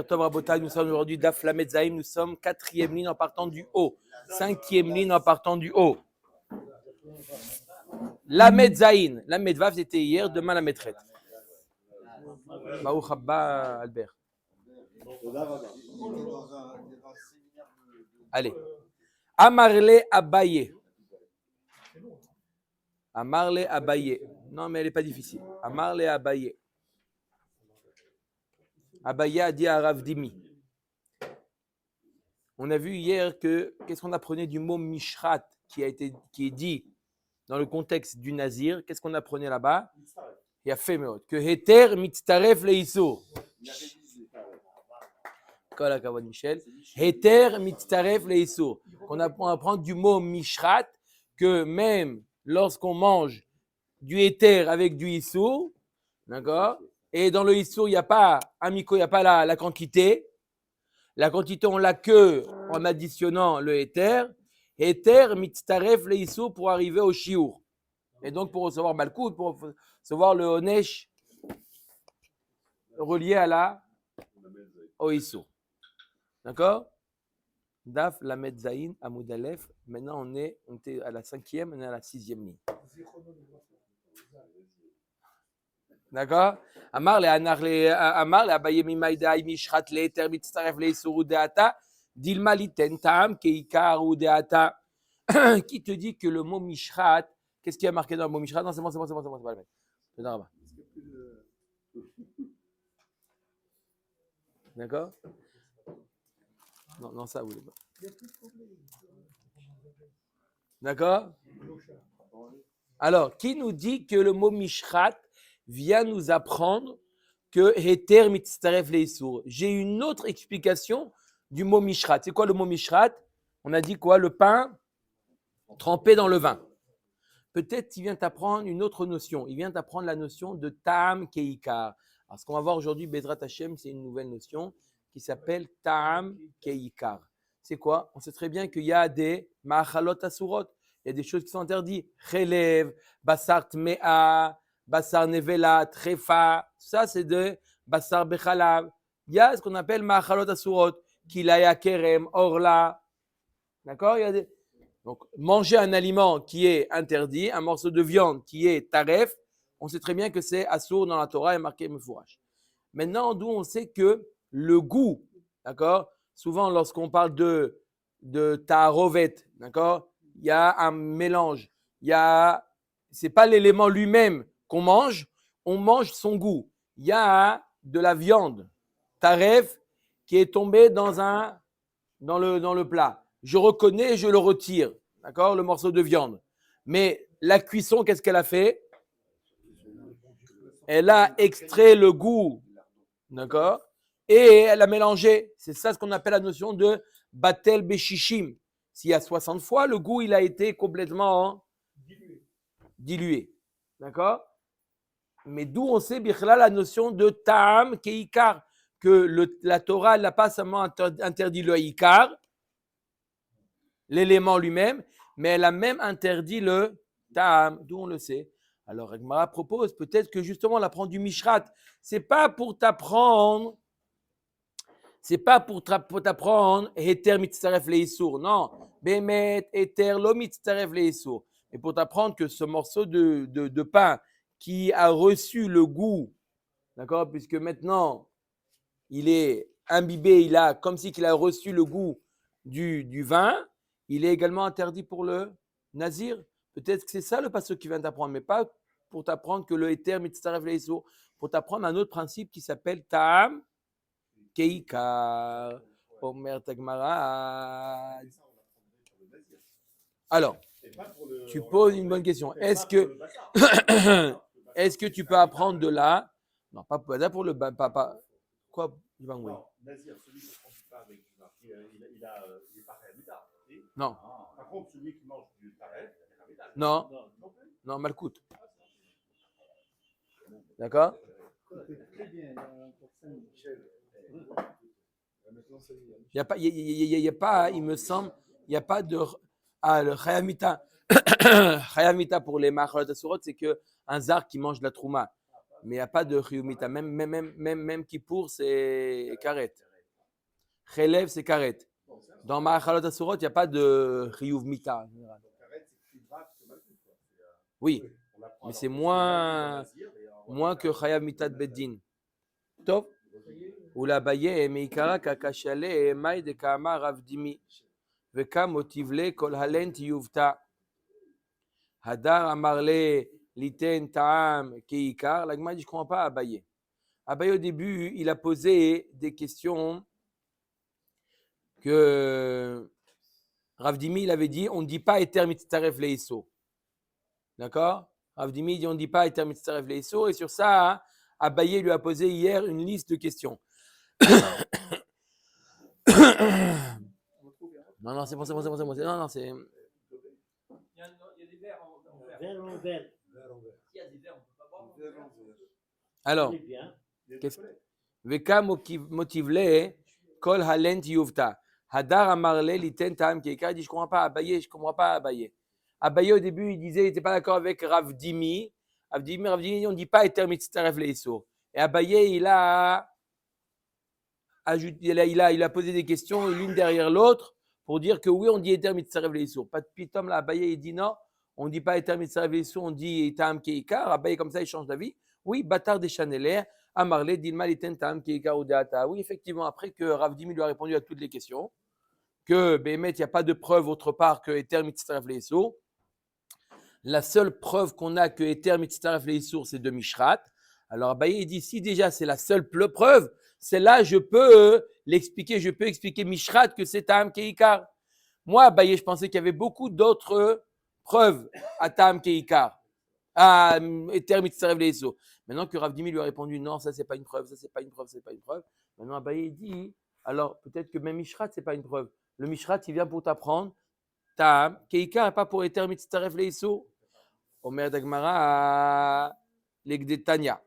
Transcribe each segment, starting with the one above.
Tov Rabotai, nous sommes aujourd'hui Daf Lamed Zaim, nous sommes 4e ligne en partant du haut, 5e ligne en partant du haut. Lamed Zain, Lamed Vav c'était hier, demain la Metret. Baruch Abba Albert. Allez. Amarle Abaye. Amarle Abaye. Non mais elle n'est pas difficile. Amarle Abaye. Abaye a dit à Rav Dimi. On a vu hier qu'est-ce qu'on apprenait du mot mishrat qui est dit dans le contexte du nazir. Qu'est-ce qu'on apprenait là-bas? Il y a fait que heter mitzaref leisur. Michel. Heter mitzaref leisur. On apprend du mot mishrat que même lorsqu'on mange du heter avec du isur, d'accord? Et dans le isur il n'y a pas un miko, il n'y a pas la quantité. La quantité, on l'a que en additionnant le éther. Éther, mitzaref, le issur pour arriver au shiur. Et donc, pour recevoir Malkout, pour recevoir le Onesh relié au issur. D'accord? Daf, Lamed Zain, Amoud Aleph. Maintenant, on était à la 5e, on est à la 6e ligne. D'accord? Amar le Abaye mimaïda mishrat le éther, mitzaref, le issur ou deata. Dilma liten tam keikar ou deata. Qui te dit que le mot mishrat, qu'est-ce qu'il y a marqué dans le mot mishrat? Non, c'est bon, c'est pas le mettre. C'est là-bas. D'accord? Non, ça, vous voulez pas. D'accord? Alors, qui nous dit que le mot mishrat vient nous apprendre que heter mitzaref leisur? J'ai une autre explication du mot mishrat. C'est quoi le mot mishrat? On a dit quoi? Le pain trempé dans le vin. Peut-être qu'il vient t'apprendre une autre notion. Il vient t'apprendre la notion de ta'am keikar. Alors, ce qu'on va voir aujourd'hui, Bezrat Hashem, c'est une nouvelle notion qui s'appelle ta'am keikar. C'est quoi? On sait très bien qu'il y a des ma'achalot asurot. Il y a des choses qui sont interdites. Chelev, basar tmea, basar nevela, trefa. Ça, c'est de basar bechalav. Il y a ce qu'on appelle ma'achalot asurot. Kilaya kerem, orla. D'accord? Il y a des... Donc, manger un aliment qui est interdit, un morceau de viande qui est taref, on sait très bien que c'est assour dans la Torah et marqué mefourash. Maintenant, d'où on sait que le goût, d'accord? Souvent, lorsqu'on parle de ta'arovet, d'accord? Il y a un mélange. C'est pas l'élément lui-même qu'on mange, on mange son goût. Il y a de la viande, taref, qui est tombée dans le plat. Je reconnais et je le retire, d'accord, le morceau de viande. Mais la cuisson, qu'est-ce qu'elle a fait? Elle a extrait le goût, d'accord, et elle a mélangé. C'est ça ce qu'on appelle la notion de batel beshishim. S'il y a 60 fois, le goût, il a été complètement dilué. D'accord? Mais d'où on sait, bichla, la notion de ta'am keikar, que la Torah n'a pas seulement interdit le ikar, l'élément lui-même, mais elle a même interdit le ta'am, d'où on le sait. Alors, Gemara propose peut-être que justement, on apprend du mishrat. C'est pas pour t'apprendre heter mitzaref leisur. Non, bemet heter lo mitzaref leisur. Mais pour t'apprendre que ce morceau de pain qui a reçu le goût, d'accord, puisque maintenant il est imbibé, il a comme si qu'il a reçu le goût du vin. Il est également interdit pour le nazir. Peut-être que c'est ça le passage qui vient t'apprendre, mais pas pour t'apprendre que le éther mitzaref leisur, pour t'apprendre un autre principe qui s'appelle ta'am keikar. Omer Tagmara. Alors, tu poses une bonne question. Est-ce que tu peux apprendre de là? Non, pas pour le papa. Quoi? Nazir, celui qui prend du pain avec du vin, il est pas Khayamitah. Non. Par contre, celui qui mange du taref, il est Khayamitah. Non, Malkout. D'accord? Il n'y a pas, il me semble, il n'y a pas de. Ah, le Chayamita. Chayamita pour les Machalot Asurot, c'est qu'un zar qui mange de la trouma. Mais il n'y a pas de Chayamita. Même Kippour, c'est Karet. Chelev, c'est karet. Dans Ma'achalot Asurot, il n'y a pas de Chiyuv Mita en général. Oui, mais c'est moins que Chayav Mitat Beddin. Top. Ou la baye, meikara kakashale, maï de kama ravdimi. Veka motivle kol halen tiyuvta. Hadar amarle liten taam keikar. La Gemara dit, je ne comprends pas Abaye. Abaye, au début, il a posé des questions que Ravdimi, il avait dit, on ne dit pas Eter mitzaref leiso. D'accord? Ravdimi dit, on ne dit pas Eter mitzaref leiso. Et sur ça, Abaye lui a posé hier une liste de questions. Non, c'est bon. Non, c'est. Il y a des verres en verre. Il y a des verres, on ne peut pas boire. Alors, Veka motivle kol halen tiyuvta. Hadar amarle liten taam keikar. Il dit, je ne comprends pas Abaye. Abaye, au début, il disait, il n'était pas d'accord avec Ravdimi. Ravdimi, on ne dit pas Eter mitzaref leiso. Et Abaye, il a posé des questions l'une derrière l'autre pour dire que oui, on dit Eter mitzaref leiso. Pas de pitom là, Abaye, il dit non, on ne dit pas Eter mitzaref leiso, on dit taam keikar. Abaye, comme ça, il change d'avis. Oui, Batar des Chaneler, Amarle, Dilma, Liten, Taam, Keikar, Udeata. Oui, effectivement, après que Ravdimi lui a répondu à toutes les questions, que Béhémet, il n'y a pas de preuve autre part que Eter mitzaref leiso. La seule preuve qu'on a que Eter mitzaref leiso, c'est de Mishrat. Alors Abaye, il dit, si déjà c'est la seule preuve, c'est là je peux l'expliquer, je peux expliquer Mishrat que c'est Taam Keikar. Moi, Abaye, je pensais qu'il y avait beaucoup d'autres preuves à Taam Keikar. À Eter mitzaref leiso. Maintenant que Ravdimi lui a répondu non, ça c'est pas une preuve, ça c'est pas une preuve, c'est pas une preuve. Maintenant Abaye dit alors peut-être que même Mishrat c'est pas une preuve. Le Mishrat il vient pour t'apprendre Taam Keikar et pas pour Eter mitzaref leiso. Omer d'Agmara l'Egdetania.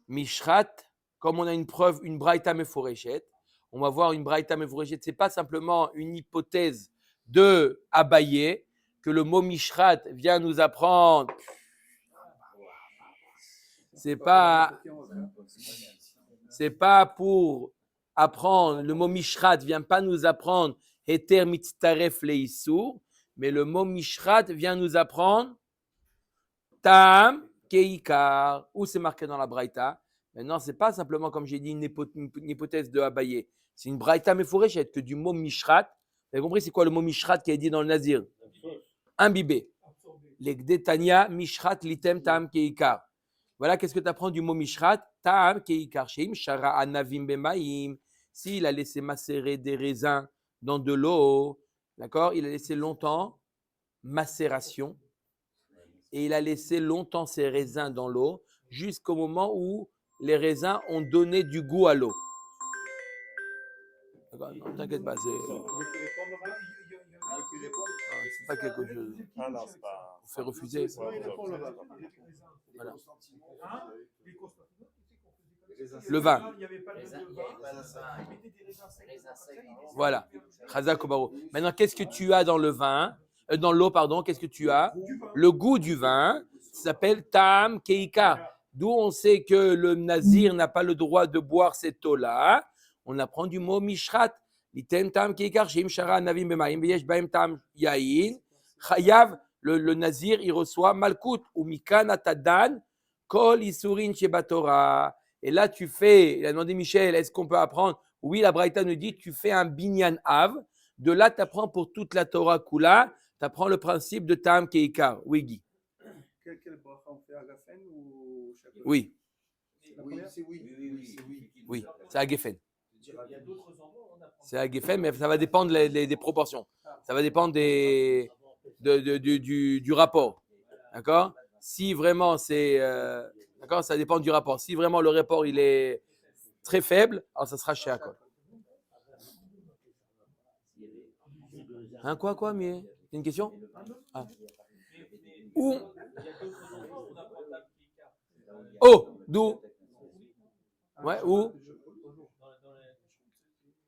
Mishrat, comme on a une preuve, une braïta meforeshet, on va voir une braïta meforeshet, c'est pas simplement une hypothèse de Abaye que le mot Mishrat vient nous apprendre. C'est pas pour apprendre. Le mot Mishrat vient pas nous apprendre Eter mitzaref leiso, mais le mot Mishrat vient nous apprendre Taam Keikar. Où c'est marqué dans la braïta. Maintenant, c'est pas simplement comme j'ai dit une hypothèse de Abaye. C'est une braïta meforeshet que du mot Mishrat. Vous avez compris c'est quoi le mot Mishrat qui est dit dans le Nazir? Imbibé. L'Egdetania Mishrat litem Taam Keikar. Voilà, qu'est-ce que tu apprends du mot Mishrat? Taam Keikar Sheim Shara Anavim Bemaim. S'il a laissé macérer des raisins dans de l'eau, d'accord? Il a laissé longtemps macération et il a laissé longtemps ses raisins dans l'eau jusqu'au moment où les raisins ont donné du goût à l'eau. D'accord, non, t'inquiète pas, c'est pas quelque chose. Non, c'est pas. On fait refuser. Voilà. Le vin. Voilà. Chazak Obaro. Maintenant, qu'est-ce que tu as dans le vin? Dans l'eau, pardon, qu'est-ce que tu as? Le goût du vin. Ça s'appelle Taam Keikar. D'où on sait que le Nazir n'a pas le droit de boire cette eau-là. On apprend du mot Mishrat. Liten Taam Keikar, Sheim Shara Navim Bemaim, Beyesh Baim Taam Yain. Chayav, le Nazir, il reçoit Malkut ou Mikan Atadan, Kol Isurin Shebatora. Et là, tu fais, il a demandé Michel, est-ce qu'on peut apprendre? Oui, la Braïta nous dit, tu fais un Binyan Av. De là, tu apprends pour toute la Torah Kula, tu apprends le principe de Taam Keikar. Oui, Guy. Quel bracha on fait Agafen ou Shabbat? Oui. Oui. Oui, c'est à Geffen. C'est à Geffen, mais ça va dépendre des proportions. Ça va dépendre du rapport. D'accord? Si vraiment c'est. D'accord? Ça dépend du rapport. Si vraiment le rapport il est très faible, alors ça sera chez Akol. Hein, quoi, mais. C'est une question? Ah. Où? Oh, d'où? Ouais, où?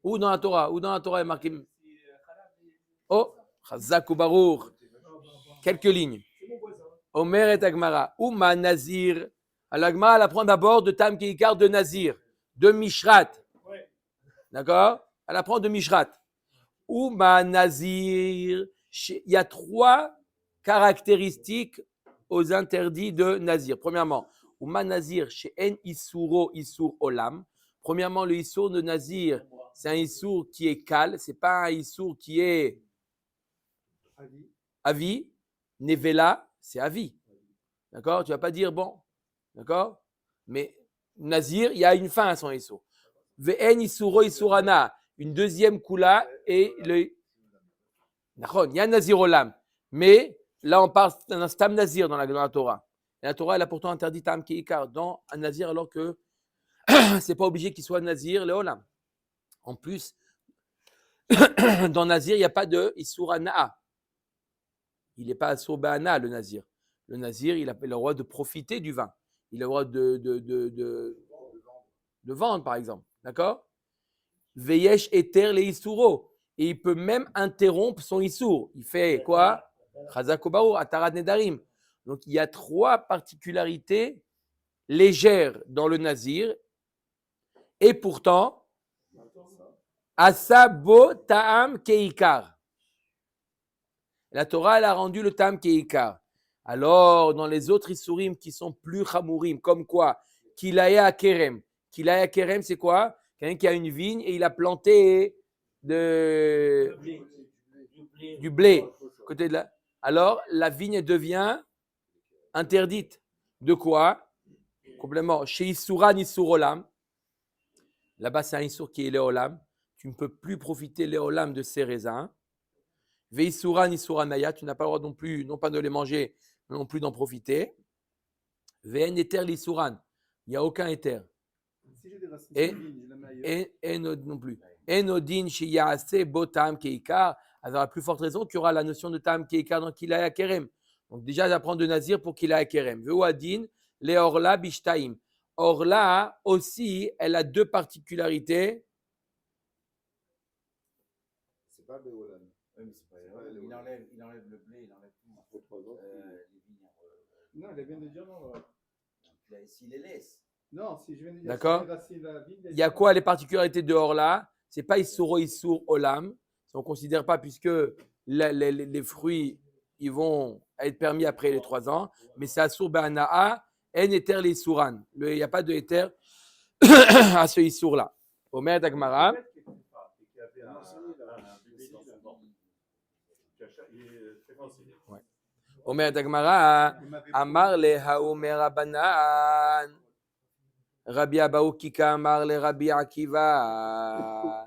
Où dans la Torah? Où dans la Torah est marqué? Oh, Chazak ou Baruch. Quelques lignes. Omer et Agmara. Ouma Nazir. L'Agmara, elle apprend d'abord de Taam Keikar de Nazir, de Mishrat. D'accord? Elle apprend de Mishrat. Uma Nazir. Il y a 3 caractéristiques aux interdits de Nazir. Premièrement, Uma Nazir, chez En Isuro, Isur Olam. Premièrement, le Isur de Nazir, c'est un Isur qui est kal, c'est pas un Isur qui est avi. Nevela, c'est avi. D'accord? Tu vas pas dire bon. D'accord? Mais Nazir, il y a une fin à son Isur. Ve'en Isuro, Isurana. Une deuxième kula et le. Il y a Nazir Olam. Mais là, on parle d'un Stam Nazir dans la Torah. Et la Torah, elle a pourtant interdit Tam Keikar dans un Nazir, alors que c'est pas obligé qu'il soit Nazir le Olam. En plus, dans Nazir, il n'y a pas de Isurana. Il n'est pas Asur Ba'ana, le Nazir. Le Nazir, il a le droit de profiter du vin. Il a le droit de vendre, par exemple. D'accord? Veyesh eter le Isuro. Et il peut même interrompre son Issour. Il fait quoi? Chazakobaour, Atarat Nedarim. Donc, il y a 3 particularités légères dans le Nazir. Et pourtant, Asabo Ta'am Keikar. La Torah, elle a rendu le Ta'am Keikar. Alors, dans les autres Issourim qui sont plus Chamourim, comme quoi? Kilaya Kerem. Kilaya Kerem, c'est quoi? Quelqu'un qui a une vigne et il a planté du blé. Côté de là. Alors, la vigne devient interdite. De quoi? Complètement. Chez Issouran, Issour Olam. Là-bas, c'est un Issour qui est Léolam. Tu ne peux plus profiter Léolam de ces raisins. Veissouran, Issouranaya. Tu n'as pas le droit non plus, non pas de les manger, mais non plus d'en profiter. Ve'en éther l'Issouran. Il n'y a aucun éther. Si j'ai des racines Et- de vigne, je la mets ailleurs. Et non plus. Enodin shiyase botam keikar. Alors, à plus forte raison qu'il y aura la notion de tam keikar dans kilaya kerem. Donc, déjà, j'apprends de Nazir pour kilaya kerem. Veuadin, le orla bishtaim. Orla aussi, elle a 2 particularités. C'est pas Béolan. Il enlève le blé, il enlève tout. Les vignes. Non, elle vient de dire non. S'il les laisse. Non, si je viens de dire D'accord. si les racines de la vigne, Il y a quoi les particularités de Orla? C'est pas Isuro Isur Olam. On ne considère pas puisque les fruits ils vont être permis après les 3 ans. Mais c'est Asur Ba'ana'a, En Eter les Isuran. Il n'y a pas de Eter à ce Isur-là. Omer Dagmara. Omer Dagmara. Amar le Haomer Abanan. Rabbi Abaou Kika Amar le Rabbi Akiva.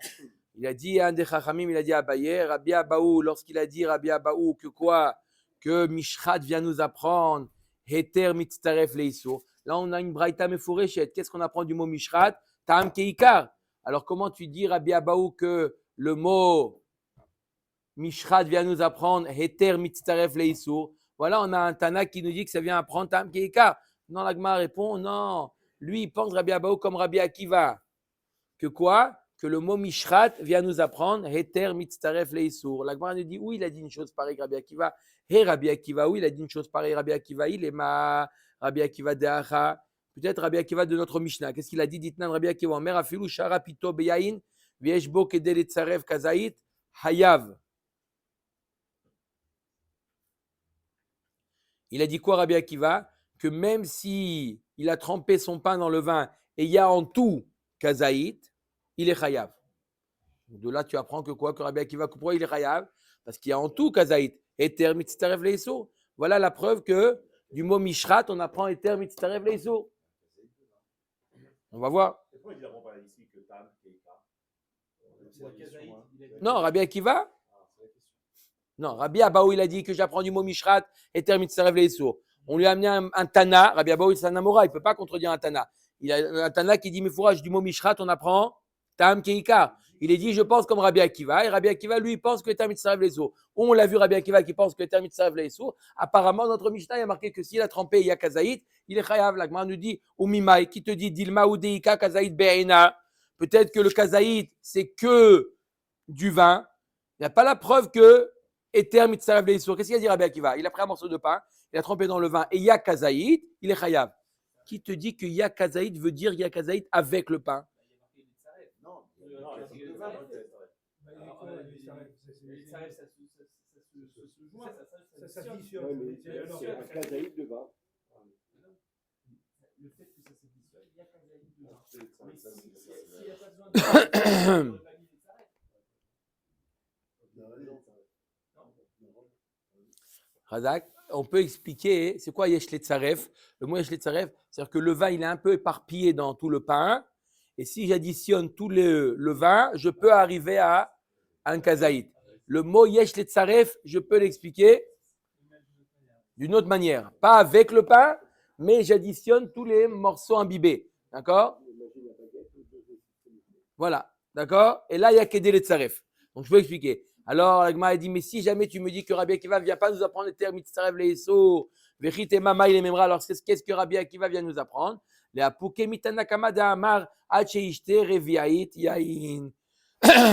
Il a dit, un des Chachamim, il a dit à Abaye, Rabbi Abaou, lorsqu'il a dit Rabbi Abaou que quoi? Que Mishrat vient nous apprendre, Heter mitztaref leisur. Là, on a une braïta meforeshet. Qu'est-ce qu'on apprend du mot Mishrat? Ta'am keikar. Alors, comment tu dis, Rabbi Abaou, que le mot Mishrat vient nous apprendre, Heter mitztaref leisur? Voilà, on a un Tana qui nous dit que ça vient apprendre Ta'am keikar. Non, l'Agma répond, non. Lui, il pense Rabbi Abaou comme Rabbi Akiva. Que quoi? Que le mot Mishrat vient nous apprendre Heter mitztaref leisur. L'Agma nous dit, oui, il a dit une chose pareille, Rabbi Akiva. Hey, Rabbi Akiva, oui, il a dit une chose pareille, Rabbi Akiva, il est ma Rabbi Akiva de Acha. Peut-être Rabbi Akiva de notre Mishnah. Qu'est-ce qu'il a dit? Dites-nous Rabbi Akiva. Mer afilu shara pito beyain, vieshbo kedel etzaref kazait, hayav. Il a dit quoi, Rabbi Akiva? Que même si il a trempé son pain dans le vin et il y a en tout kazaït, il est chayav. De là, tu apprends que quoi? Que Rabbi Akiva, pourquoi il est chayav? Parce qu'il y a en tout kazaït. Eter mitztaref leisur. Voilà la preuve que du mot Mishrat, on apprend Eter mitztaref leisur. On va voir. Pourquoi il n'apprend pas ici que Tam, Keika? Non, Rabbi Akiva? Non, Rabbi Abaou, il a dit que j'apprends du mot Mishrat, Eter mitztaref leisur. On lui a amené un Tana. Rabbi Abaou, c'est un Amora, il ne peut pas contredire un Tana. Il a un Tana qui dit, mais fourrage, du mot Mishrat, on apprend Tam Keika. Il est dit, je pense comme Rabbi Akiva. Et Rabbi Akiva, lui, pense que Eter mitztaref leisur. On l'a vu, Rabbi Akiva, qui pense que Eter mitztaref leisur. Apparemment, notre Mishnah, il a marqué que s'il a trempé, il y a kazaït, il est chayav. La Gemara nous dit, ou Mimai, qui te dit, Dilma ou Deika, kazaït be'ena. Peut-être que le kazaït, c'est que du vin. Il n'y a pas la preuve que Eter mitztaref leisur. Qu'est-ce qu'il a dit, Rabbi Akiva? Il a pris un morceau de pain, il a trempé dans le vin, et il y a kazaït, il est chayav. Qui te dit que ya kazaït veut dire ya kazaït avec le pain? Non, les les Tsaref, ça se joint, ça s'additionne. Ouais, mais c'est un kazaïd de vin. Le fait que ça s'additionne, il y a kazaïd dedans. Mais Ça, s'il n'y a pas besoin de on n'aurait pas mis les Tsaref. Razak, on peut expliquer, c'est quoi Yesh Letzaref? Le mot Yesh Letzaref, c'est-à-dire que le vin, il est un peu éparpillé dans tout le pain. Et si j'additionne tout le vin, je peux arriver à un kazaïd. Le mot Yesh Letzaref, je peux l'expliquer d'une autre manière. Pas avec le pain, mais j'additionne tous les morceaux imbibés. D'accord? Voilà. D'accord? Et là, il y a Kedé Letzaref. Donc, je peux expliquer. Alors, la Gemara dit, mais si jamais tu me dis que Rabbi Akiva ne vient pas nous apprendre les termes Mitzaref Leiso, Vechit et Mama, il aimera, alors qu'est-ce que Rabbi Akiva vient nous apprendre? Les Apuke Mitanakama de Amar, Hacheishte Reviaït Yain.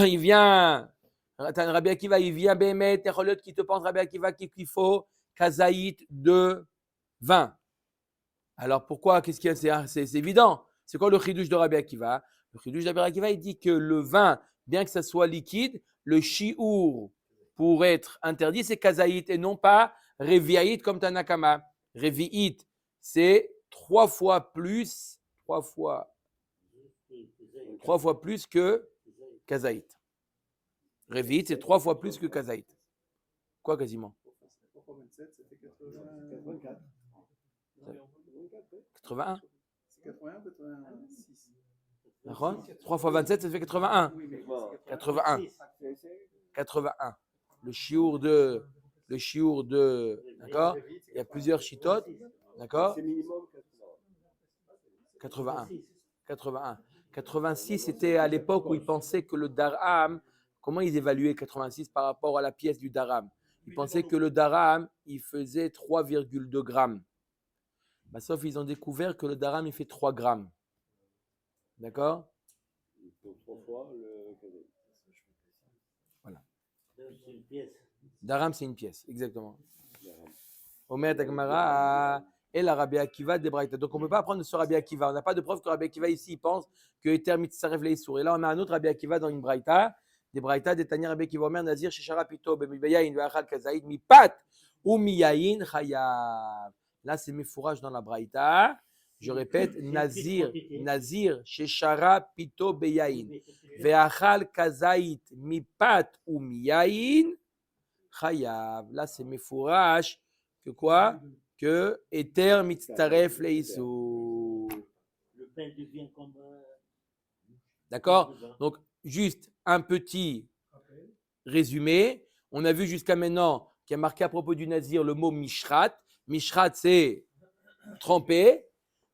Il vient, Rabbi Akiva, il vient Bémet, Techolot qui te pense, Rabbi Akiva, qu'il faut Kazaït de vin. Alors pourquoi? Qu'est-ce qu'il y a? C'est évident. C'est quoi le chidouche de Rabbi Akiva? Le chidouche de Rabbi Akiva, il dit que le vin, bien que ça soit liquide, le shi'ur pour être interdit, c'est kazaït et non pas reviaït comme Tanakama. Revi'it, c'est trois fois plus que kazaït. Revi'it, c'est 3 fois plus que kazaït. Quoi quasiment? 3 fois 27, ça fait 84. 81. C'est 81 ou 86? 3 fois 27, ça fait 81. Oui, mais 81. 81. Le chiour de, d'accord? Il y a plusieurs chitotes, d'accord? C'est minimum 81. 86, c'était à l'époque où ils pensaient que le darham, comment ils évaluaient 86 par rapport à la pièce du darham? Ils pensaient que le darham, il faisait 3,2 grammes. Bah, sauf ils ont découvert que le darham, il fait 3 grammes. D'accord? Donc 3 fois le kazaïd. Voilà. C'est une pièce. Darham, c'est une pièce, exactement. Omer Takmara et la Rabbi Akiva des Braïta. Donc on ne peut pas apprendre de ce Rabbi Akiva. On n'a pas de preuve que Rabbi Akiva ici il pense que Eter Mitzaref Leisur. Et là on a un autre Rabbi Akiva dans une Braïta. Des Braïta, des Tanya Rabbi Akiva Omer Nazir Sheshara Pito Bemibayain Veachal Kazaïd Mipat ou Miyain Chayav. Là c'est mes fourrages dans la Braïta. Je répète, Nazir, Sheshara Pito Beyain Veachal Kazaïd Mipat ou Miyain Chayav. Là c'est mes fourrages. Que quoi? Que Eter Mitzaref Leisur. Le pain devient comme. D'accord? Donc, juste un petit résumé. On a vu jusqu'à maintenant qu'il y a marqué à propos du Nazir le mot Mishrat. Mishrat, c'est trempé.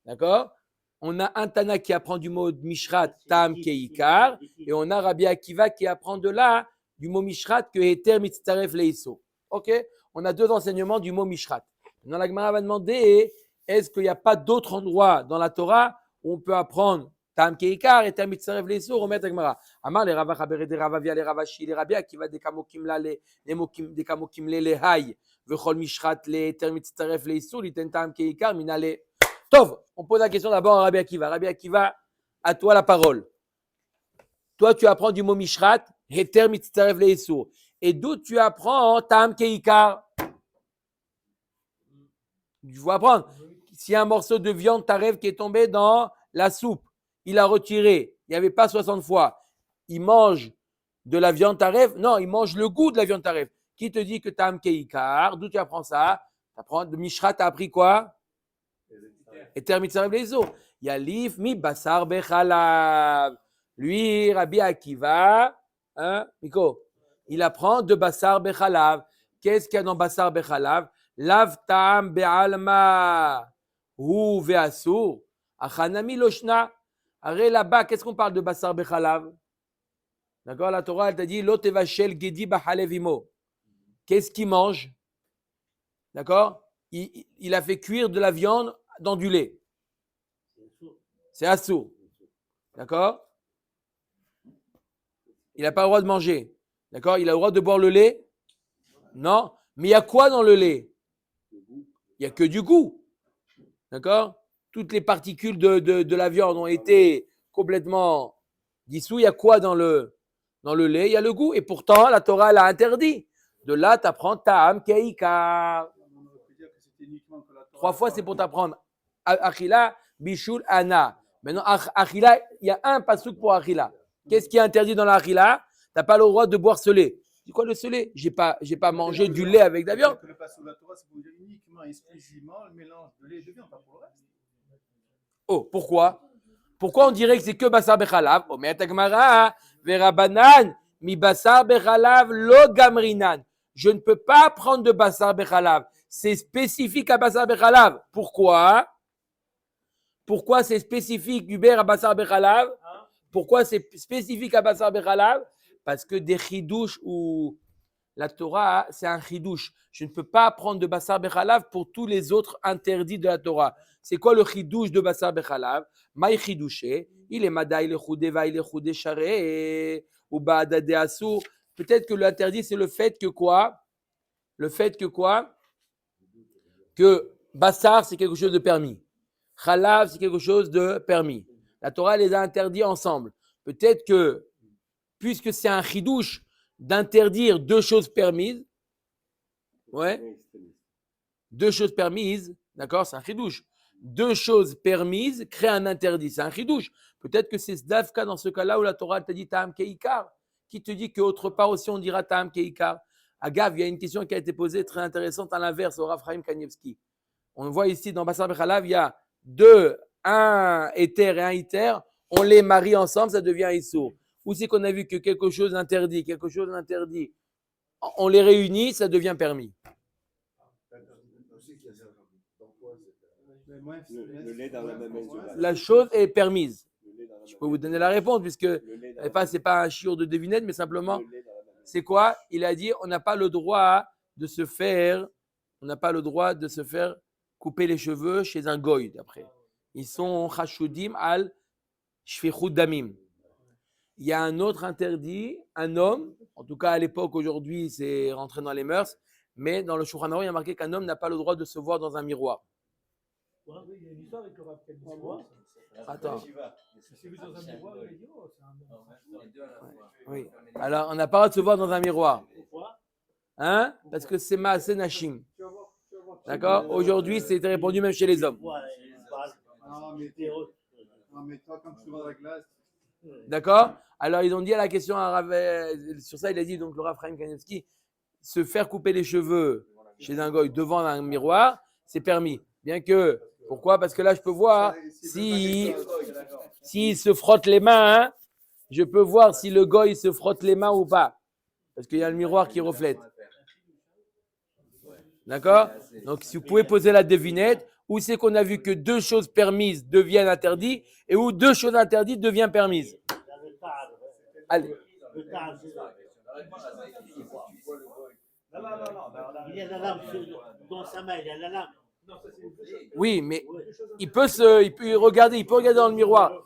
D'accord? On a un Tana qui apprend du mot Mishrat, Tam Keikar. Et on a Rabbi Akiva qui apprend de là, du mot Mishrat, que Eter Mitzaref Leisur. Ok? On a deux enseignements du mot Mishrat. Maintenant, la Gemara va demander, est-ce qu'il n'y a pas d'autres endroits dans la Torah où on peut apprendre Tam Keikar et Tam Mitzaref Leisur? On met la Gemara. Amar les Rava Chabere de Ravavia les Ravashi les Rabbi Akiva des Kamokim la les Kamokim le Hay vechol Mishrat le Tam Mitzaref Leisur liten Tam Keikar minale. Tov, on pose la question d'abord à Rabbi Akiva. Rabbi Akiva, à toi la parole. Toi, tu apprends du mot Mishrat, Heter Mitzaref Leisur. Et d'où tu apprends Tam Keikar? Tu vas apprendre. S'il y a un morceau de viande taref qui est tombé dans la soupe, il a retiré, il n'y avait pas 60 fois. Il mange de la viande taref? Non, il mange le goût de la viande taref. Qui te dit que Tam Keikar? D'où tu apprends ça? Tu apprends de Mishrat, tu as appris quoi? Eter Mitzaref Leisur. Yalif mi basar bechalav. Lui, Rabbi Akiva, hein, Miko, il apprend de basar bechalav. Qu'est-ce qu'il y a dans basar bechalav? Lav ta'am be'alma hu ve'asur achanami loshna. Arrête là-bas, qu'est-ce qu'on parle de basar bechalav? D'accord, la Torah elle t'a dit lo tevashel gedi b'chalev imo. Qu'est-ce qu'il mange? D'accord, il a fait cuire de la viande dans du lait. C'est assour. D'accord, il n'a pas le droit de manger. D'accord, il a le droit de boire le lait? Non, mais il y a quoi dans le lait? Il n'y a que du goût. D'accord? Toutes les particules de la viande ont été complètement Dissous, il y a quoi dans le lait? Il y a le goût. Et pourtant, la Torah l'a interdit. De là, tu apprends Ta'am Keikar. On aurait pu dire que c'était uniquement que la Torah. 3 fois, c'est pour t'apprendre Achila, Bishul, Ana. Maintenant, Achila, il y a un pasouk pour Achila. Qu'est-ce qui est interdit dans la Achila? Tu n'as pas le droit de boire ce lait. C'est quoi le ce lait? J'ai pas mangé du lait avec de la viande. Que le passage de la Torah, c'est pour dire uniquement, exclusivement le mélange de lait et de viande, pas pour le reste. Oh, pourquoi? Pourquoi on dirait que c'est que Basar Bechalav? Oh, mais Gemara, Verabanan, mi Basar Bechalav, lo Gamrinan. Je ne peux pas prendre de Basar Bechalav. C'est spécifique à Basar Bechalav. Pourquoi? Pourquoi c'est spécifique Hubert à Basar Bechalav? Pourquoi c'est spécifique à Basar Bechalav? Parce que des chidouches ou la Torah, c'est un chidouche. Je ne peux pas prendre de Basar Bechalav pour tous les autres interdits de la Torah. C'est quoi le chidouche de Basar Bechalav? Maï chidouché, il est madaï le choudeva, il est choudé charé, ou ba'adade assour. Peut-être que l'interdit, c'est le fait que quoi? Le fait que quoi? Que Basar, c'est quelque chose de permis. Chalav, c'est quelque chose de permis. La Torah les a interdits ensemble. Peut-être que, puisque c'est un chidouche d'interdire deux choses permises, ouais, deux choses permises, d'accord, c'est un chidouche. Deux choses permises créent un interdit, c'est un chidouche. Peut-être que c'est Zdavka dans ce cas-là où la Torah t'a dit Ta'am Keikar. Qui te dit qu'autre part aussi on dira Ta'am Keikar? Agav, il y a une question qui a été posée très intéressante à l'inverse au Rav Chaim Kanievski. On voit ici dans Basar Bechalav, il y a un éther et un iter, on les marie ensemble, ça devient un issour. Ou c'est qu'on a vu que quelque chose d'interdit, on les réunit, ça devient permis. Le lait dans la même insulte. La chose est permise. Je peux vous donner la réponse, puisque c'est pas un chiour de devinette, mais simplement, c'est quoi? Il a dit, on n'a pas le droit de se faire couper les cheveux chez un goy, d'après. Ils sont chashudim al shfichut damim. Il y a un autre interdit, un homme, en tout cas à l'époque, aujourd'hui, c'est rentré dans les mœurs, mais dans le Shulchan Aruch, il y a marqué qu'un homme n'a pas le droit de se voir dans un miroir. Il y a une histoire avec le Rav Kanievski. Attends. Il s'est vu dans un miroir, il a dit oh, c'est un homme. Oui. Alors, on n'a pas le droit de se voir dans un miroir. Pourquoi? Hein? Parce que c'est Maaseh Nashim. D'accord? Aujourd'hui, c'est répandu même chez les hommes. Non, mais toi, quand tu vois la glace, D'accord? Alors, ils ont dit à la question à sur ça, il a dit, donc le Rav Chaim Kanievski, se faire couper les cheveux chez un goy devant un miroir, c'est permis. Bien que, pourquoi? Parce que là, je peux voir s'il se frotte les mains, hein, je peux voir si le goy se frotte les mains ou pas. Parce qu'il y a le miroir qui reflète. D'accord? Donc, si vous pouvez poser la devinette, où c'est qu'on a vu que deux choses permises deviennent interdites et où deux choses interdites deviennent permises. Allez. Il y a la lame dans sa main, il y a la lame. Oui, mais il peut regarder dans le miroir.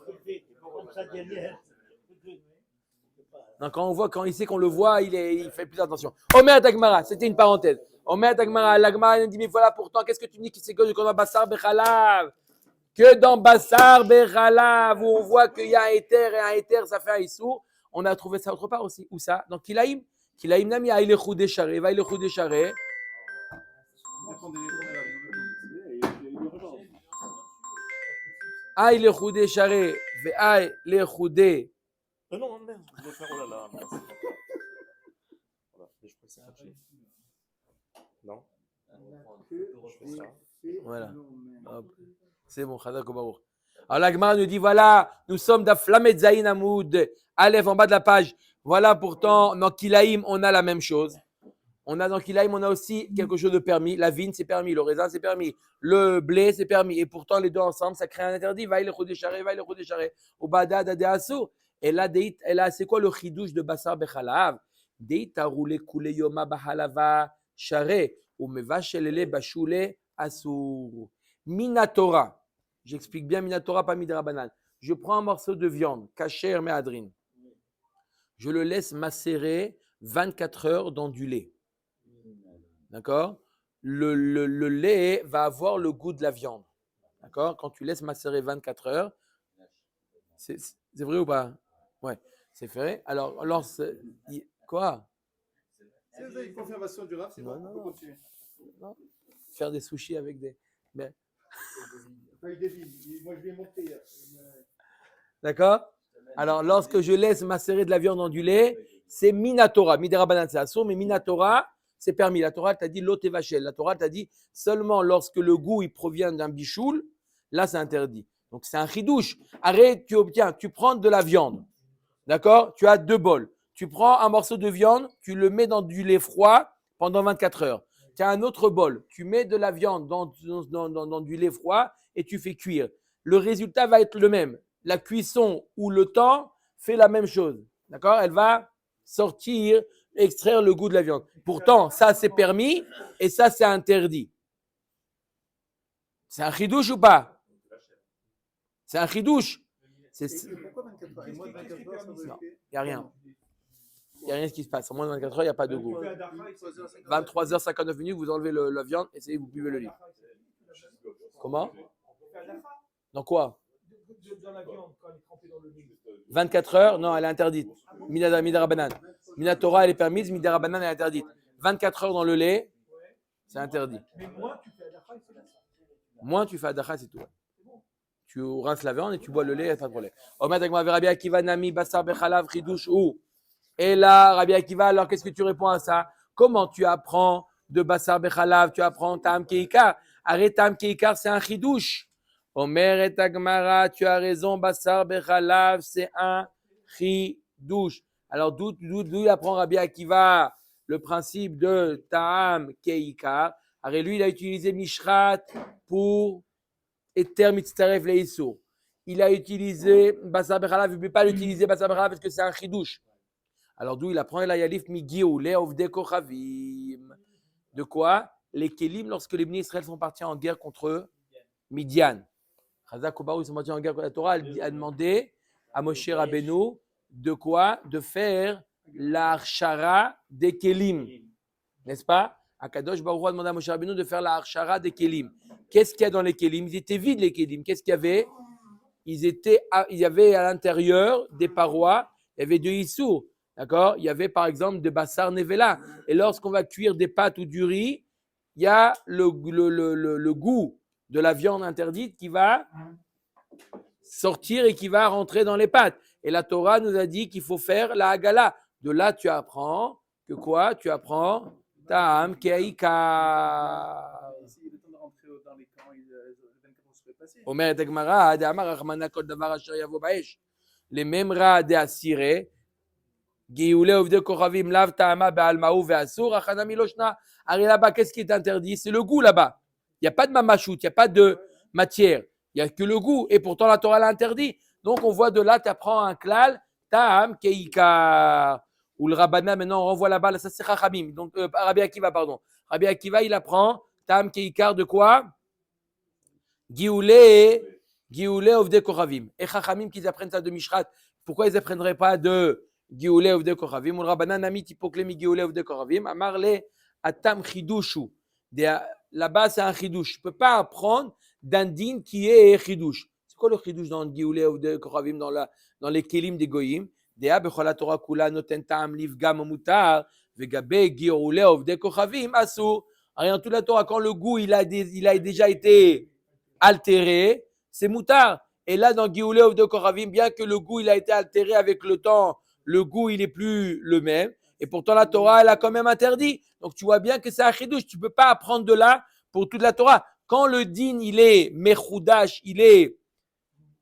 Donc, quand il sait qu'on le voit, il fait plus attention. Omer Dagmara, c'était une parenthèse. Omer Dagmara, l'Agmara dit, mais voilà, pourtant, qu'est-ce que tu dis que c'est que dans Basar Bechalav? Que dans Basar Bechalav, où on voit qu'il y a un éther et un éther, ça fait un issour. On a trouvé ça autre part aussi. Où ça? Dans Kilaïm. Kilaïm Nami, Aïle Choudé Charé, Vaïle Choudé Charé. Aïle Choudé Charé, Vaïle Choudé. Non, merde, je vais faire oh là là. Merci. Voilà, je peux ça. Non. Je fais ça. Voilà. Hop. C'est bon, Chazak Baruch. Alors l'Agmara nous dit voilà, nous sommes d'Aflamet Zayin Amoud, Aleph en bas de la page. Voilà pourtant, dans Kilaïm, on a la même chose. Dans Kilaïm, on a aussi quelque chose de permis. La vigne, c'est permis. Le raisin, c'est permis. Le blé, c'est permis. Et pourtant, les deux ensemble, ça crée un interdit. Va il chodécharé, va il chodécharé. Au bada dade assour. Et là, c'est quoi le chidouche de Basar Bechalav? Deit a roulé coulé yoma bahalava charé. Ou meva shelele bashule assour. Minatora. J'explique bien Minatora, pas Midrabanan. Je prends un morceau de viande, kasher méadrine. Je le laisse macérer 24 heures dans du lait. D'accord? Le lait va avoir le goût de la viande. D'accord? Quand tu laisses macérer 24 heures, c'est vrai ou pas? Ouais, c'est fait. Alors, quoi? Si vous avez une confirmation du Rav, c'est Non, bon, non, on peut non. continuer. Non. Faire des sushis avec des. Mais- Pas eu des villes. Moi, je vais monter. D'accord? Alors, lorsque je laisse macérer de la viande dans du lait, c'est Minatora. Midera Banan, c'est assourd, mais Minatora, c'est permis. La Torah t'a dit l'otevachel. La Torah t'a dit seulement lorsque le goût il provient d'un bichoul, là, c'est interdit. Donc, c'est un chidouche. Arrête, tu prends de la viande. D'accord? Tu as 2 bols. Tu prends un morceau de viande, tu le mets dans du lait froid pendant 24 heures. Tu as un autre bol. Tu mets de la viande dans du lait froid et tu fais cuire. Le résultat va être le même. La cuisson ou le temps fait la même chose. D'accord? Elle va sortir, extraire le goût de la viande. Pourtant, ça c'est permis et ça c'est interdit. C'est un chidouche ou pas? C'est un chidouche. Pourquoi 24 heures? Et moins de 24 heures, ça doit Non. être- Il n'y a rien. Il n'y a rien qui se passe. En moins de 24 heures, il n'y a pas de goût. 23h59. 23h59 minutes, vous enlevez la viande et vous buvez le lit. Comment? Dans quoi? Dans la viande, quand elle est trempée dans le lait. 24 heures, non, elle est interdite. Midara Banan. Minatora, elle est permise, Midara Banan, elle est interdite. 24 heures dans le lait, c'est interdit. Mais moi, tu fais Adacha et c'est là. Moins tu fais Adacha, c'est tout. Tu rinces la viande et tu bois le lait, il n'y a pas de problème. Omet Agma Rabbi Akiva Nami Basar Bechalav Chidush ou. Et là, Rabbi Akiva, alors qu'est-ce que tu réponds à ça? Comment tu apprends de Basar Bechalav? Tu apprends Tam Keikar. Arrête Tam Keikar, c'est un chidouche. Omer et Agmara, tu as raison, Basar Bechalav, c'est un chidouche. Alors d'où il apprend Rabbi Akiva le principe de Tam Keikar? Arrête, lui, il a utilisé Mishrat pour Eter Mitzaref Leisur. Il a utilisé Basar Bechalav, il ne peut pas l'utiliser Basar Bechalav parce que c'est un chidouche. Alors d'où il apprend la Yalif Migioule Ovde Kochavim. De quoi? Les Kélim, lorsque les bénis Israël sont partis en guerre contre Midian. Chazak Obarou, ils sont partis en guerre contre la Torah. Elle a demandé à Moshe Rabbeinu de quoi? De faire l'archara des Kélim. N'est-ce pas? Akadosh Baruch Hu a demandé à Moshe Rabbeinu de faire l'archara des Kélim. Qu'est-ce qu'il y a dans les Kélim? Ils étaient vides, les Kélim. Qu'est-ce qu'il y avait? Il y avait à l'intérieur des parois, il y avait de Issour. D'accord? Il y avait par exemple de Bassar Nevela. Et lorsqu'on va cuire des pâtes ou du riz, il y a le goût de la viande interdite qui va sortir et qui va rentrer dans les pâtes. Et la Torah nous a dit qu'il faut faire la Hagala. De là, tu apprends que quoi? Tu apprends Ta'am Keika. S'il est temps de rentrer dans les camps, les 24 heures seraient passées. Omer et Gemara, Adamar Rachmana Kol Davar Asher Yavo Baesh. Les mêmes ra de Asire. Gioule Ovde Kochavim Lav Ta'ama Be'almaou Ve'asur. Achanami Loshna. Arrête là-bas, qu'est-ce qui est interdit? C'est le goût là-bas. Il n'y a pas de mamachout, il n'y a pas de matière. Il n'y a que le goût. Et pourtant, la Torah l'a interdit. Donc, on voit de là, tu apprends un klal, Ta'am Keika. Ou le Rabbana, maintenant, on renvoie là-bas, ça c'est Chachamim. Donc, Rabbi Akiva, pardon. Rabbi Akiva, il apprend Ta'am Keikar de quoi? Gioule Ovde Kochavim. Et Chachamim, qu'ils apprennent ça de Mishrat, pourquoi ils n'apprendraient pas de Gioule Ovde Kochavim? Ou le Rabbana, Nami Tipoklemi Gioule Ovde Kochavim. Amarle Atam Chidushu. Là-bas, c'est un chidouche. Je ne peux pas apprendre d'un din qui est chidouche. C'est quoi le chidouche dans le Gioule ou de Koravim, dans les kelim des goyim? Dea bechol Torah kula noten ta'am livgam mutar vegabe Gioule ou de Koravim asur. Dans toute la Torah, quand le goût il a déjà été altéré, c'est mutar. Et là, dans Gioule ou de Koravim, bien que le goût il a été altéré avec le temps, le goût il n'est plus le même. Et pourtant, la Torah, elle a quand même interdit. Donc, tu vois bien que c'est un chidouche. Tu ne peux pas apprendre de là pour toute la Torah. Quand le din, il est mechoudash, il est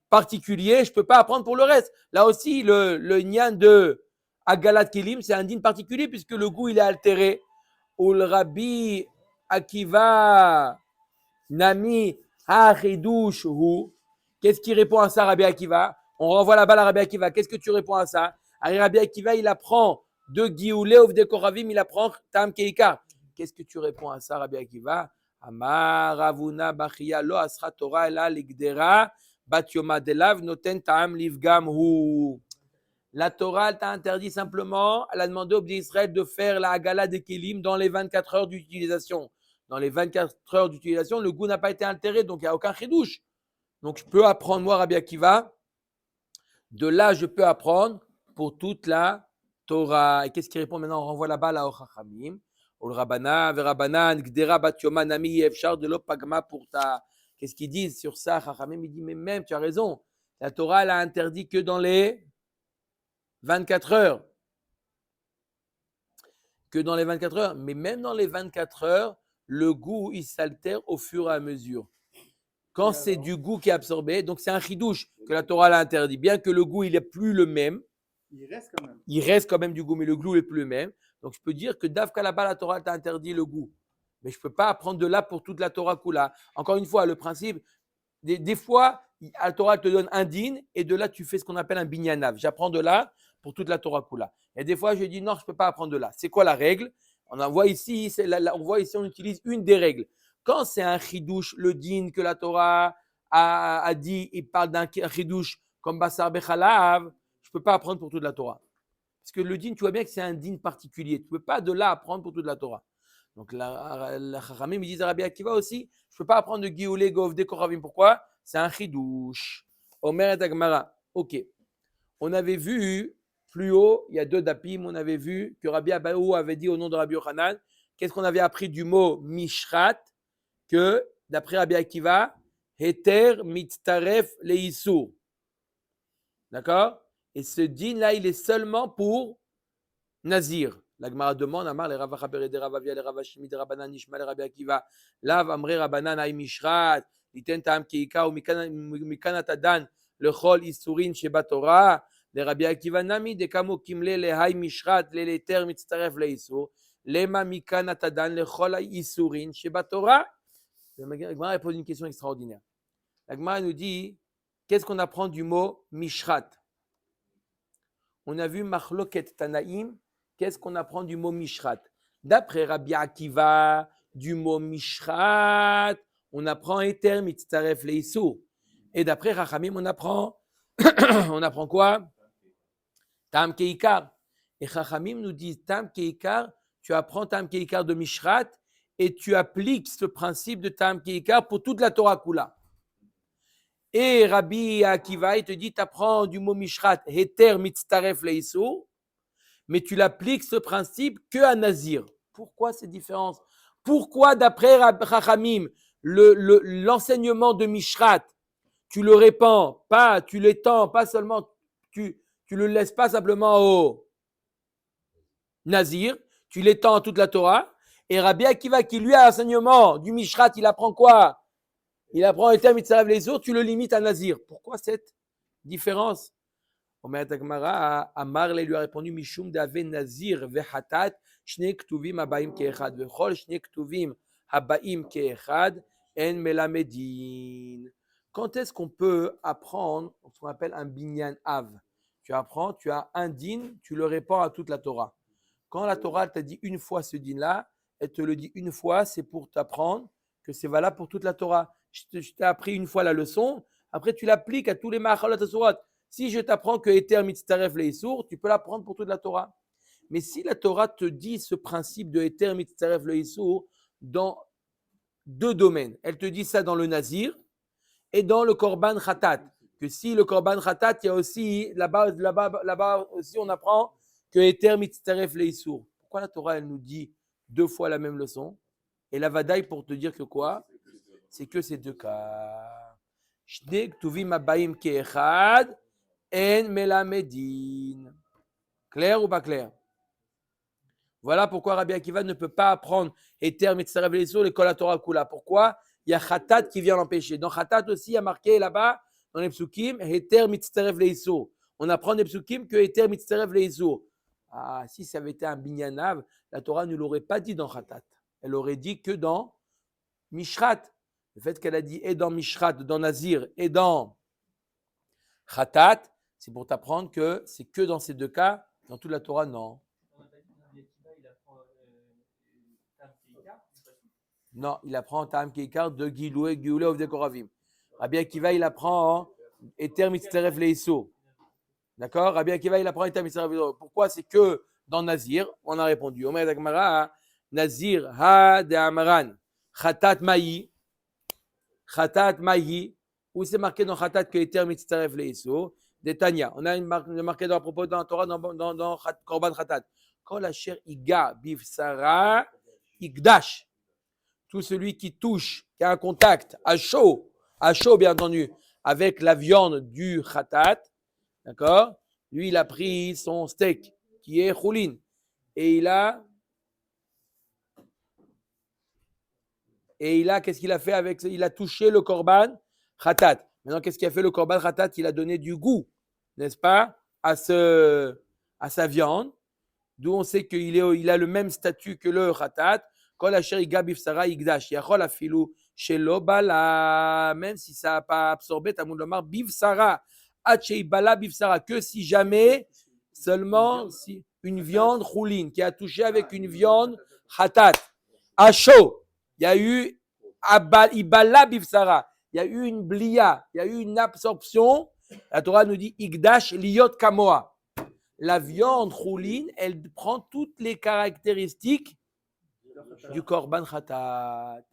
particulier, je ne peux pas apprendre pour le reste. Là aussi, le nyan de Agalat Kelim, c'est un din particulier puisque le goût, il est altéré. Ou le Rabbi Akiva Nami Ha-chidouche hu. Qu'est-ce qui répond à ça, Rabbi Akiva? On renvoie la balle à Rabbi Akiva. Qu'est-ce que tu réponds à ça? Rabbi Akiva, il apprend de Gioule ou de Koravim, il apprend Tam Keikar. Qu'est-ce que tu réponds à ça, Rabbi Akiva? Amar Ravuna Bachia lo asra Torah ela ligdera bat yoma delav noten ta'am livgam hu. La Torah, elle t'a interdit simplement, elle a demandé au Bnei Israël de faire la Hagala des Kélim dans les 24 heures d'utilisation. Dans les 24 heures d'utilisation, le goût n'a pas été altéré, donc il n'y a aucun chidouche. Donc je peux apprendre, moi, Rabbi Akiva, de là, je peux apprendre pour toute la Torah. Et qu'est-ce qu'il répond maintenant? On renvoie la balle à Chachamim. Ol Rabbanan, Verabanan, Gdera Bat Yoma Nami Efshar de l'Opagma pour ta. Qu'est-ce qu'ils disent sur ça? Chachamim, il dit, mais même, tu as raison. La Torah, elle a interdit que dans les 24 heures. Que dans les 24 heures. Mais même dans les 24 heures, le goût, il s'altère au fur et à mesure. Quand c'est du goût qui est absorbé, donc c'est un chidouche que la Torah l'a interdit. Bien que le goût, il n'est plus le même. Il reste quand même. Il reste quand même du goût, mais le goût n'est plus le même. Donc je peux dire que d'Avka là-bas, la Torah t'a interdit le goût. Mais je ne peux pas apprendre de là pour toute la Torah Kula. Encore une fois, le principe, des fois, la Torah te donne un din et de là, tu fais ce qu'on appelle un binyanav. J'apprends de là pour toute la Torah Kula. Et des fois, je dis non, je ne peux pas apprendre de là. C'est quoi la règle? On voit ici, on utilise une des règles. Quand c'est un chidouche, le din que la Torah a dit, il parle d'un chidouche comme Basar Bechalav, je ne peux pas apprendre pour toute la Torah. Parce que le din, tu vois bien que c'est un din particulier. Tu ne peux pas de là apprendre pour toute la Torah. Donc, la Chachamim, ils disent à Rabbi Akiva aussi, je ne peux pas apprendre de Gioulé, Gov, de Koravim. Pourquoi? C'est un chidouche. Omer et Agmara. Ok. On avait vu plus haut, il y a 2 dapim, on avait vu que Rabbi Abaou avait dit au nom de Rabbi Yochanan, qu'est-ce qu'on avait appris du mot mishrat? Que, d'après Rabbi Akiva, heter mitztaref leissur. D'accord? Et ce din-là, il est seulement pour Nazir. La Gemara demande, Amar, les Ravacha Berede Ravavia, les Ravashimi, les Rabanan, Nishma, les Rabbi Akiva, Lav, Amre, Rabanan, Aï Mishrat, Liten Tam Keika, ou Mikanat Adan, le Chol Isurin, Sheba Torah, les Rabbi Akiva, Nami, de Kamo Kimle, le Haï Mishrat, le Leter, Mitztaref, le Isur, Lema Mikanat Adan, le Chol Isurin, Sheba Torah. La Gemara pose une question extraordinaire. La Gemara nous dit, qu'est-ce qu'on apprend du mot Mishrat? On a vu Machloket Tanaïm. Qu'est-ce qu'on apprend du mot Mishrat? D'après Rabbi Akiva, du mot Mishrat, on apprend Eter Mitztaref Leissur. Et d'après Chachamim, on apprend quoi? Tam Keikar. Et Chachamim nous dit Tam Keikar, tu apprends Tam Keikar de Mishrat et tu appliques ce principe de Tam Keikar pour toute la Torah Kula. Et Rabbi Akiva, il te dit, tu apprends du mot Mishrat, Heter Mitztaref Leissur, mais tu l'appliques ce principe que à Nazir. Pourquoi cette différence? Pourquoi, d'après Chachamim, l'enseignement de Mishrat, tu le répands, pas, tu l'étends, pas seulement, tu le laisses pas simplement au Nazir, tu l'étends à toute la Torah, et Rabbi Akiva, qui lui a l'enseignement du Mishrat, il apprend quoi? Il apprend Eter Mitzarav les autres, tu le limites à Nazir. Pourquoi cette différence? Omer Tagmara, Amarle lui a répondu Mishum dave Nazir vehatat shne ktuvim habaim keechad vechol shne ktuvim habaim keechad en melamedin. Quand est-ce qu'on peut apprendre ce qu'on appelle un binyan av? Tu apprends, tu as un din, tu le répands à toute la Torah. Quand la Torah t'a dit une fois ce din-là, elle te le dit une fois, c'est pour t'apprendre que c'est valable pour toute la Torah. Je t'ai appris une fois la leçon, après tu l'appliques à tous les ma'achalot hasurat. Si je t'apprends que Eter Mitztaref Leissur, tu peux l'apprendre pour toute la Torah. Mais si la Torah te dit ce principe de Eter Mitztaref Leissur dans 2 domaines, elle te dit ça dans le Nazir et dans le Korban Khatat. Que si le Korban Khatat, il y a aussi là-bas aussi on apprend que Eter Mitztaref Leissur. Pourquoi la Torah elle nous dit 2 fois la même leçon? Et la Vadaï pour te dire que quoi? C'est que ces 2 cas. Shne ktuvim habaim keechad en melamedin. Clair ou pas clair? Voilà pourquoi Rabbi Akiva ne peut pas apprendre Eter Mitzarav Leissur l'école la Torah Kula. Pourquoi? Il y a Khatat qui vient l'empêcher. Dans Khatat aussi, il y a marqué là-bas, dans les psukim, Eter Mitzarav Leissur. On apprend des psukim que Eter Mitzarav Leissur. Ah, si ça avait été un binyanav, la Torah ne l'aurait pas dit dans Khatat. Elle aurait dit que dans Mishrat. Le fait qu'elle a dit et dans Mishrat, dans Nazir et dans Khatat, c'est pour t'apprendre que c'est que dans ces 2 cas, dans toute la Torah, non. Non, il apprend Tam Keikar de Gioulé of Dekoravim. Rabbi Akiva, il apprend Eter Mitztaref Leissur. D'accord? Rabbi Akiva, il apprend Eter Mitztaref Leissur. Pourquoi? C'est que dans Nazir, on a répondu. Omer Dagmara, Nazir ha de Amaran, Khatat Mahi, où c'est marqué dans Khatat que Eter Mitztaref Leissur. des Tanya. On a une marqué à propos dans la Torah, dans Korban Khatat. Quand la chair iga bivsara igdash, tout celui qui touche, qui a un contact à chaud bien entendu, avec la viande du Khatat, d'accord? Lui, il a pris son steak qui est choulin et il a, qu'est-ce qu'il a fait avec? Il a touché le Korban Khatat. Maintenant, qu'est-ce qu'il a fait le Korban Khatat? Il a donné du goût, n'est-ce pas, à sa viande. D'où on sait qu'il a le même statut que le Khatat. Quand la chair iga bifsara igdash, yachol afilu shelo bala, même si ça n'a pas absorbé, Talmud lomar bifsara, achei bala bifsara, que si jamais, seulement si une viande chouline qui a touché avec une viande Khatat, à chaud, il y a eu ibala bifsara, il y a eu une blia, il y a eu une absorption. La Torah nous dit igdash liyot kamoa. La viande chouline, elle prend toutes les caractéristiques du korban khatat.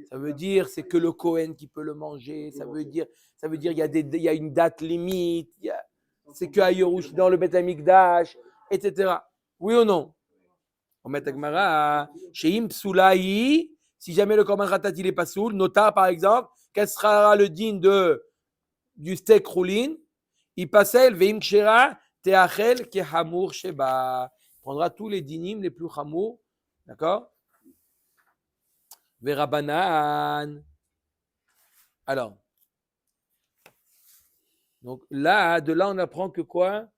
Ça veut dire c'est que le Kohen qui peut le manger. Ça veut dire il y a une date limite. C'est que à Yerush, dans le Beth Amikdash, etc. Oui ou non? On met Agmara. Sheim psulahi. Si jamais le korban khatat il est pas soul, notar par exemple, quel sera le din du steak chouline? Il passait le veim kshera. Teachel ki hamour sheba. Prendra tous les dinim les plus hamour. D'accord? Verabanan. Alors. Donc là, de là, on apprend que quoi?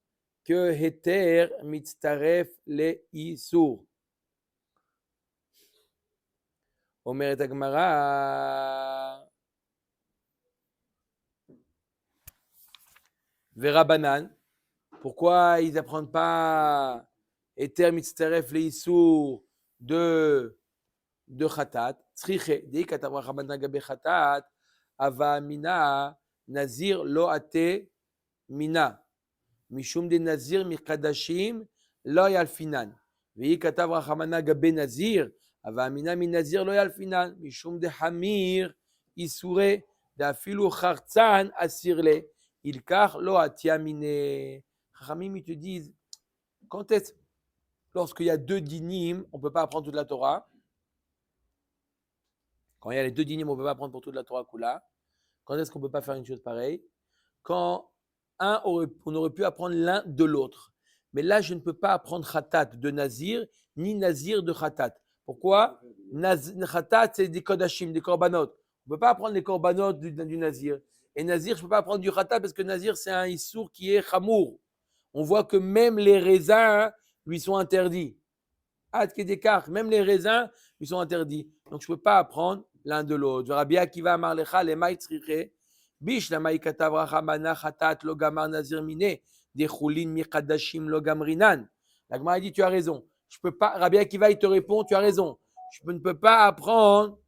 Que heter mitztaref le isur. Omeret Agmara. Verabanan. Pourquoi ils n'apprennent pas Eter mitzteref leisur de Khatat? Tzriche, dei katav rachamana gabe Khatat, ava mina, nazir lo ate mina. Mishum de nazir mikadashim lo yalfinan. Vei katav rachamana gabe nazir, ava mina min nazir lo yalfinan. Mishum de hamir isure, da filu chartzan asirle. Ilkar lo atiamine. Ramim, ils te disent, quand est-ce, lorsqu'il y a deux dinim, on ne peut pas apprendre toute la Torah. Quand il y a les deux dinim, on ne peut pas apprendre pour toute la Torah Kula. Quand est-ce qu'on ne peut pas faire une chose pareille? Quand on aurait pu apprendre l'un de l'autre. Mais là, je ne peux pas apprendre Khatat de Nazir, ni Nazir de Khatat. Pourquoi? Khatat, c'est des Kodashim, des Korbanot. On ne peut pas apprendre les Korbanot du Nazir. Et Nazir, je ne peux pas apprendre du Khatat parce que Nazir, c'est un Issour qui est Chamour. On voit que même les raisins lui sont interdits. Même les raisins lui sont interdits. Donc, je ne peux pas apprendre l'un de l'autre. Rabbi Akiva amar lecha lemay tzriche bish lamay katav rachamana chatat lo gamar nazir mine de chulin miqadashim lo gamrinan. La Gemara dit, tu as raison. Je peux pas. Rabbi Akiva, il te répond, tu as raison. Je ne peux pas apprendre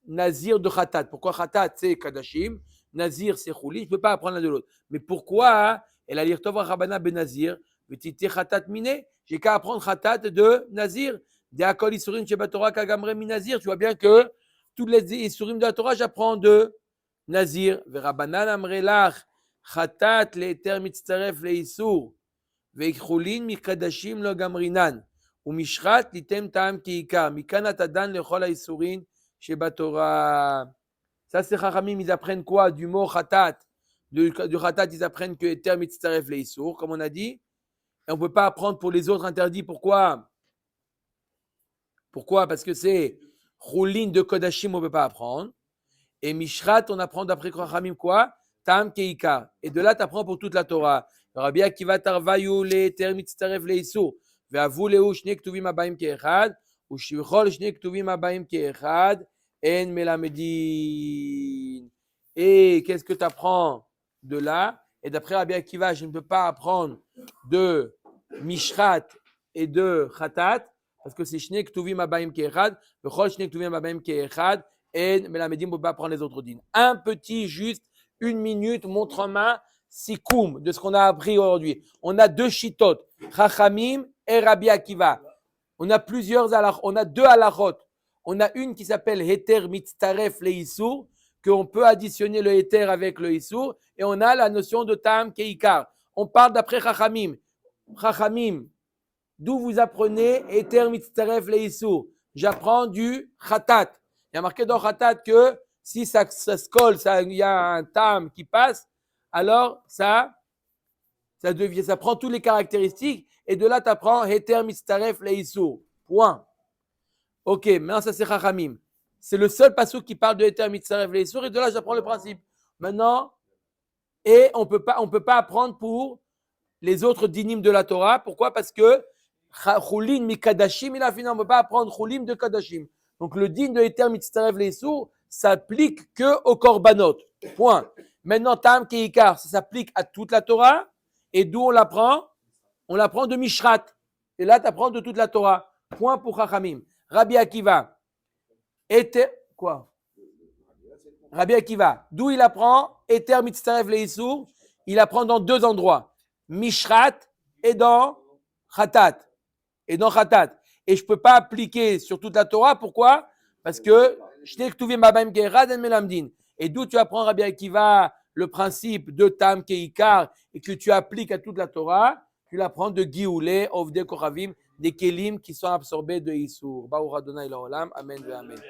nazir de chatat. Pourquoi chatat, c'est kadashim? Nazir, c'est chouli, je ne peux pas apprendre l'un de l'autre. Mais pourquoi? Elle a l'irtov rabana ben nazir, petite khatat mine, j'ai qu'à apprendre khatat de nazir. De akol isurim sheba Torah kagamre min nazir. Tu vois bien que tous les isurim de la Torah, j'apprends de nazir. Verabanan amrelach khatat le'eter mitzaref le'isur ve'chulin mikadashim lo gamrinan umishrat litem ta'am kiikar mikan atadan lechol ha'isurin sheba Torah. Ça, c'est Chachamim, ils apprennent quoi? Du mot Khatat. Du Khatat, ils apprennent que Eter mitzaref leisur, comme on a dit. Et on ne peut pas apprendre pour les autres interdits. Pourquoi? Parce que c'est Choulin de Kodashim, on ne peut pas apprendre. Et Mishrat, on apprend d'après Chachamim quoi? Tam Keikar. Et de là, tu apprends pour toute la Torah. Rabbi Akiva tarvayu le Eter mitzaref leisur. Ve'avu leu shne ktuvim abaim ke'echad. U'shivchol shne ktuvim abaim ke'echad. En melamedin. Et qu'est-ce que tu apprends de là? Et d'après Rabbi Akiva, je ne peux pas apprendre de Mishrat et de Khatat parce que c'est Shne Ktuvim Abaim Ke'echad, Vechol Shne Ktuvim Abaim Ke'echad, En melamedin, on ne peut pas apprendre les autres dînes. Un petit, juste, 1 minute, montre en main, sikoum de ce qu'on a appris aujourd'hui. On a 2 shitot, Chachamim et Rabbi Akiva. On a plusieurs halachot, on a 2 halachot. On a une qui s'appelle Heter Mitztaref Leisur, qu'on peut additionner le Heter avec le Issour, et on a la notion de Tam Keikar. On parle d'après Chachamim. Chachamim, d'où vous apprenez Heter Mitzaref le Issour? J'apprends du Khatat. Il y a marqué dans Khatat que si ça se colle, il y a un Tam qui passe, alors ça prend toutes les caractéristiques, et de là, tu apprends Heter Mitzaref le Issour. Point. Ok, maintenant ça c'est Chachamim. C'est le seul passouk qui parle de Heter Mitzaref le Issour, et de là j'apprends le principe. Maintenant, et on peut pas apprendre pour les autres dinim de la Torah. Pourquoi? Parce que Chulin mi Kadashim, on ne peut pas apprendre Chulim de Kadashim. Donc le din de Heter Mitzaref le Issour s'applique que au Korbanot. Point. Maintenant, Tam Keikar, ça s'applique à toute la Torah. Et d'où on l'apprend? On l'apprend de Mishrat. Et là, tu apprends de toute la Torah. Point pour Chachamim. Rabbi Akiva. Quoi? Rabbi Akiva. D'où il apprend? Heter Mitzaref le Issour. Il apprend dans deux endroits. Mishrat et dans Khatat. Et je ne peux pas appliquer sur toute la Torah. Pourquoi? Parce que et d'où tu apprends, Rabbi Akiva, le principe de Tam Keikar et que tu appliques à toute la Torah, tu l'apprends de Gioulé, Ovde Kochavim, des Kelim qui sont absorbés de Issour. Baruch Adonai L'Olam. Amen. Amen.